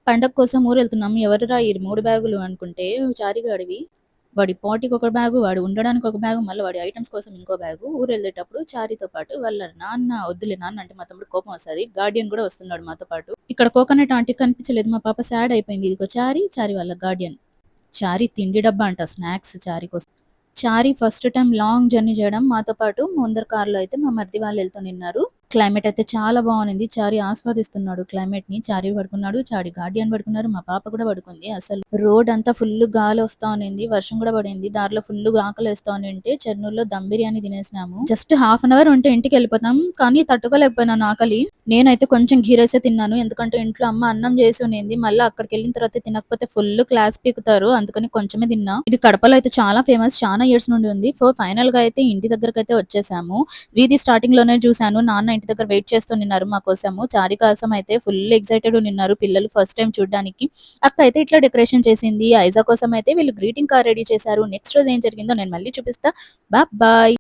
పండగ కోసం ఊరెళ్తున్నాం. ఎవరురా ఈ 3 బ్యాగులు అనుకుంటే చారిగాడివి. వాడి పార్టీకి ఒక బ్యాగు, వాడు ఉండడానికి ఒక బ్యాగు, మళ్ళా వాడి ఐటెమ్స్ కోసం ఇంకో బ్యాగు. ఊరెళ్ళేటప్పుడు చారితో పాటు వాళ్ళ నాన్న వద్దులే నాన్న అంటే మా తమ్ముడికి కోపం వస్తది. గార్డియన్ గూడా వస్తున్నాడు మాతో పాటు. ఇక్కడ కోకోనట్ ఆంటీకి కనిపించలేదు. మా పాప సాడ్ అయిపోయింది. ఇదిగో చారి, చారి వాళ్ళ గార్డియన్. చారి తిండి డబ్బా అంట స్నాక్స్ చారి కోసం. చారి ఫస్ట్ టైమ్ లాంగ్ జర్నీ చేయడం మాతో పాటు ముందర కార్‌లో అయితే మా మరిది వాళ్ళు ఎళ్తూనిన్నారు. క్లైమేట్ అయితే చాలా బావునింది. చారి ఆస్వాదిస్తున్నాడు క్లైమేట్‌ని. చారి పడుకున్నాడు. చారి గార్డియన్ పడుకున్నారు. మా పాప కూడా పడుకుంది. అసలు రోడ్ అంతా ఫుల్ గాలొస్తా ఉనింది. వర్షం కూడా పడింది. దారిలో ఫుల్‌గా ఆకలేస్తా ఉనింటే చెన్నూరులో దమ్ బిర్యానీ తినేసినాము. జస్ట్ హాఫ్ అన్ అవర్ ఉంటే ఇంటికెళ్ళిపోతాం. కానీ తట్టుకోలేకపోయినాను ఆకలి. నేనైతే కొంచెం ఘీ రైసే తిన్నాను. ఎందుకంటే ఇంట్లో అమ్మ అన్నం చేసి ఉనింది. మళ్ళా అక్కడికెళ్ళిన తర్వాత తినకపోతే ఫుల్ క్లాస్ పీకుతారు. అందుకని కొంచెమే తిన్నా. ఇది కడపలో అయితే చాలా ఫేమస్. చానా ఇయర్స్ నుండి ఉంది. ఫైనల్‌గా అయితే ఇంటి దగ్గరకైతే వచ్చేసాము. వీధి స్టార్టింగ్‌లోనే చూసాను. నాన్న ఇంటి దగ్గర వెయిట్ చేస్తూనిన్నారు మా కోసము. చారి కోసం అయితే ఫుల్ ఎక్సైటెడ్ ఉనిన్నారు పిల్లలు ఫస్ట్ టైమ్ చూడ్డానికి. అక్క అయితే ఇట్లా డెకరేషన్ చేసింది. ఐజా కోసం అయితే వీళ్ళు గ్రీటింగ్ కార్డ్ రెడీ చేశారు. నెక్స్ట్ రోజు ఏం జరిగిందో నేను మళ్ళీ చూపిస్తా. బాయ్.